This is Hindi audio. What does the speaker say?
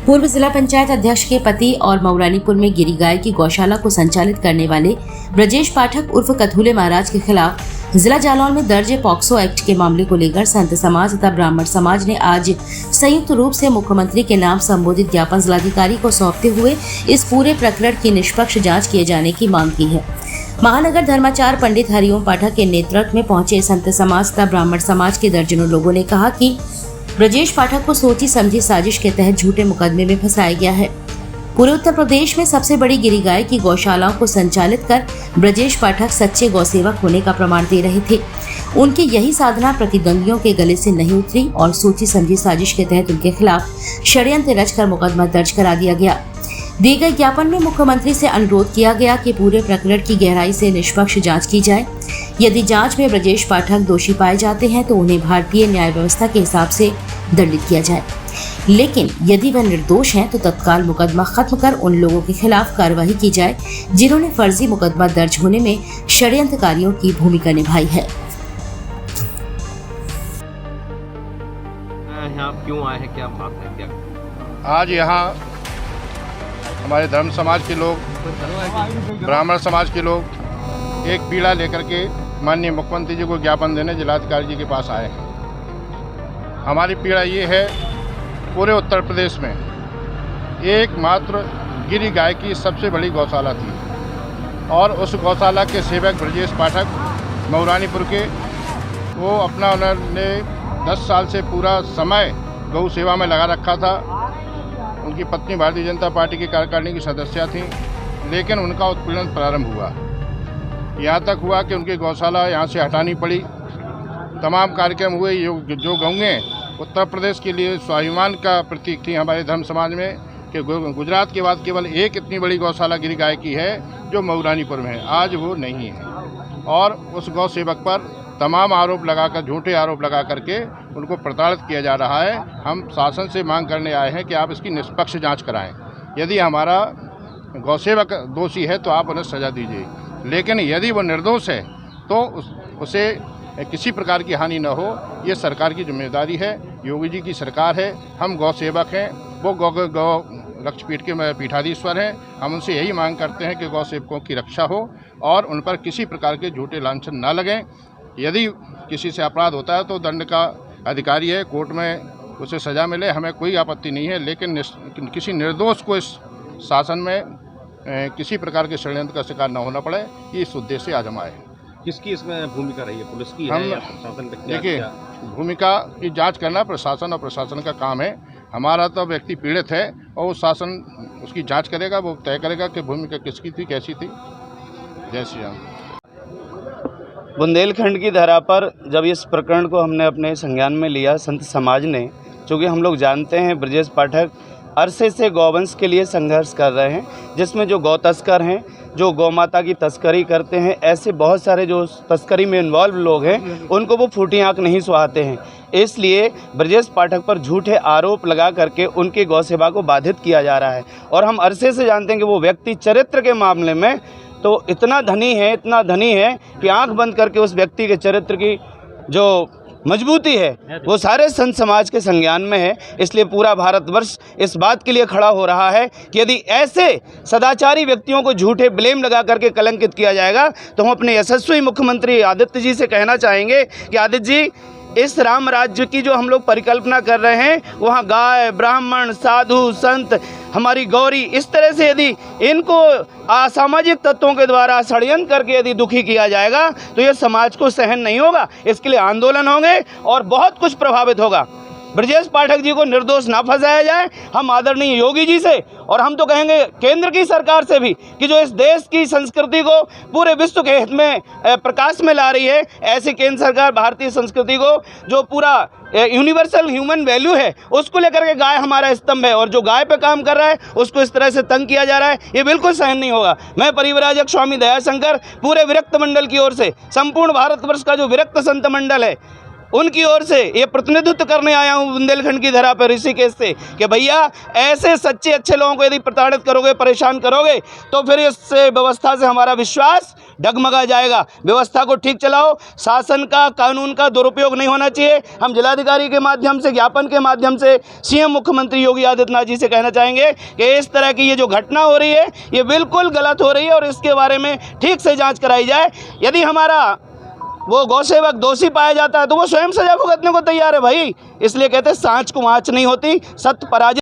पूर्व जिला पंचायत अध्यक्ष के पति और मऊरानीपुर में गिरी गाय की गौशाला को संचालित करने वाले ब्रजेश पाठक उर्फ कथूले महाराज के खिलाफ जिला जालौन में दर्ज पॉक्सो एक्ट के मामले को लेकर संत समाज तथा ब्राह्मण समाज ने आज संयुक्त रूप से मुख्यमंत्री के नाम संबोधित ज्ञापन जिलाधिकारी को सौंपते हुए इस पूरे प्रकरण की निष्पक्ष जाँच किए जाने की मांग की है। महानगर धर्माचार्य पंडित हरिओम पाठक के नेतृत्व में पहुंचे संत समाज तथा ब्राह्मण समाज के दर्जनों लोगों ने कहा कि ब्रजेश पाठक को सोची समझी साजिश के तहत झूठे मुकदमे में फंसाया गया है। पूरे उत्तर प्रदेश में सबसे बड़ी गिरी गाय की गौशालाओं को संचालित कर ब्रजेश पाठक सच्चे गौसेवक होने का प्रमाण दे रहे थे। उनकी यही साधना प्रतिद्वंदियों के गले से नहीं उतरी और सोची समझी साजिश के तहत उनके खिलाफ षड्यंत्र रचकर मुकदमा दर्ज करा दिया गया। दिए गए ज्ञापन में मुख्यमंत्री से अनुरोध किया गया कि पूरे प्रकरण की गहराई से निष्पक्ष जांच की जाए। यदि जांच में ब्रजेश पाठक दोषी पाए जाते हैं तो उन्हें भारतीय न्याय व्यवस्था के हिसाब से दंडित किया जाए, लेकिन यदि वह निर्दोष हैं तो तत्काल मुकदमा खत्म कर उन लोगों के खिलाफ कार्रवाई की जाए जिन्होंने फर्जी मुकदमा दर्ज होने में षड्यंत्रकारियों की भूमिका निभाई है। यहाँ क्यों आए हैं, क्या बात है? क्या आज यहाँ हमारे धर्म समाज के लोग, ब्राह्मण समाज के लोग एक पीड़ा लेकर के माननीय मुख्यमंत्री जी को ज्ञापन देने जिलाधिकारी जी के पास आए हैं। हमारी पीड़ा ये है, पूरे उत्तर प्रदेश में एकमात्र गिरी गाय की सबसे बड़ी गौशाला थी और उस गौशाला के सेवक ब्रजेश पाठक मऊरानीपुर के, वो अपना उन्होंने 10 साल से पूरा समय गौ सेवा में लगा रखा था। उनकी पत्नी भारतीय जनता पार्टी की कार्यकारिणी की सदस्य थी, लेकिन उनका उत्पीड़न प्रारंभ हुआ। यहाँ तक हुआ कि उनकी गौशाला यहाँ से हटानी पड़ी। तमाम कार्यक्रम हुए जो गौएं उत्तर प्रदेश के लिए स्वाभिमान का प्रतीक थी हमारे धर्म समाज में, कि गुजरात के बाद केवल एक इतनी बड़ी गौशाला गिरी गाय की है जो मऊरानीपुर में है, आज वो नहीं है। और उस गौ सेवक पर तमाम आरोप लगाकर, झूठे आरोप लगा करके उनको प्रताड़ित किया जा रहा है। हम शासन से मांग करने आए हैं कि आप इसकी निष्पक्ष जांच कराएं। यदि हमारा गौसेवक दोषी है तो आप उन्हें सज़ा दीजिए, लेकिन यदि वो निर्दोष है तो उसे किसी प्रकार की हानि न हो, ये सरकार की जिम्मेदारी है। योगी जी की सरकार है, हम गौसेवक हैं, वो गौ रक्षपीठ के पीठाधीश्वर हैं। हम उनसे यही मांग करते हैं कि गौ सेवकों की रक्षा हो और उन पर किसी प्रकार के झूठे लांछन न लगें। यदि किसी से अपराध होता है तो दंड का अधिकारी है, कोर्ट में उसे सज़ा मिले, हमें कोई आपत्ति नहीं है, लेकिन किसी निर्दोष को इस शासन में किसी प्रकार के षड्यंत्र का शिकार न होना पड़े, इस उद्देश्य से आज हम आए हैं। किसकी इसमें भूमिका रही है, पुलिस की है या प्रशासन की? देखिए, भूमिका की जांच करना प्रशासन और प्रशासन का काम है। हमारा तो व्यक्ति पीड़ित है और वो शासन उसकी जांच करेगा, वो तय करेगा कि भूमिका किसकी थी, कैसी थी। जय श्री राम। बुंदेलखंड की धरा पर जब इस प्रकरण को हमने अपने संज्ञान में लिया, संत समाज ने, चूँकि हम लोग जानते हैं ब्रजेश पाठक अरसे से गौवंश के लिए संघर्ष कर रहे हैं, जिसमें जो गौ तस्कर हैं, जो गौ माता की तस्करी करते हैं, ऐसे बहुत सारे जो तस्करी में इन्वॉल्व लोग हैं, उनको वो फूटी आँख नहीं सुहाते हैं। इसलिए ब्रजेश पाठक पर झूठे आरोप लगा करके उनकी गौ सेवा को बाधित किया जा रहा है। और हम अरसे से जानते हैं कि वो व्यक्ति चरित्र के मामले में तो इतना धनी है कि आंख बंद करके उस व्यक्ति के चरित्र की जो मजबूती है वो सारे संत समाज के संज्ञान में है। इसलिए पूरा भारतवर्ष इस बात के लिए खड़ा हो रहा है कि यदि ऐसे सदाचारी व्यक्तियों को झूठे ब्लेम लगा करके कलंकित किया जाएगा तो हम अपने यशस्वी मुख्यमंत्री आदित्य जी से कहना चाहेंगे कि आदित्य जी, इस राम राज्य की जो हम लोग परिकल्पना कर रहे हैं, वहाँ गाय, ब्राह्मण, साधु, संत, हमारी गौरी, इस तरह से यदि इनको असामाजिक तत्वों के द्वारा षड्यंत्र करके यदि दुखी किया जाएगा तो ये समाज को सहन नहीं होगा। इसके लिए आंदोलन होंगे और बहुत कुछ प्रभावित होगा। ब्रजेश पाठक जी को निर्दोष ना फंसाया जाए। हम आदरणीय योगी जी से और हम तो कहेंगे केंद्र की सरकार से भी कि जो इस देश की संस्कृति को पूरे विश्व के हित में प्रकाश में ला रही है, ऐसी केंद्र सरकार भारतीय संस्कृति को जो पूरा यूनिवर्सल ह्यूमन वैल्यू है उसको लेकर के गाय हमारा स्तंभ है और जो गाय पे काम कर रहा है उसको इस तरह से तंग किया जा रहा है, ये बिल्कुल सहन नहीं होगा। मैं परिव्राजक स्वामी दयाशंकर पूरे विरक्त मंडल की ओर से संपूर्ण भारतवर्ष का जो विरक्त संत मंडल है उनकी ओर से ये प्रतिनिधित्व करने आया हूँ बुंदेलखंड की धरा पर ऋषिकेश से कि भैया ऐसे सच्चे अच्छे लोगों को यदि प्रताड़ित करोगे, परेशान करोगे, तो फिर इस व्यवस्था से हमारा विश्वास डगमगा जाएगा। व्यवस्था को ठीक चलाओ, शासन का, कानून का दुरुपयोग नहीं होना चाहिए। हम जिलाधिकारी के माध्यम से, ज्ञापन के माध्यम से सीएम मुख्यमंत्री योगी आदित्यनाथ जी से कहना चाहेंगे कि इस तरह की ये जो घटना हो रही है ये बिल्कुल गलत हो रही है और इसके बारे में ठीक से जाँच कराई जाए। यदि हमारा वो गौसेवक दोषी पाया जाता है तो वो स्वयं सजा भुगतने को तैयार है भाई। इसलिए कहते हैं सांच को आँच नहीं होती, सत्य पराजित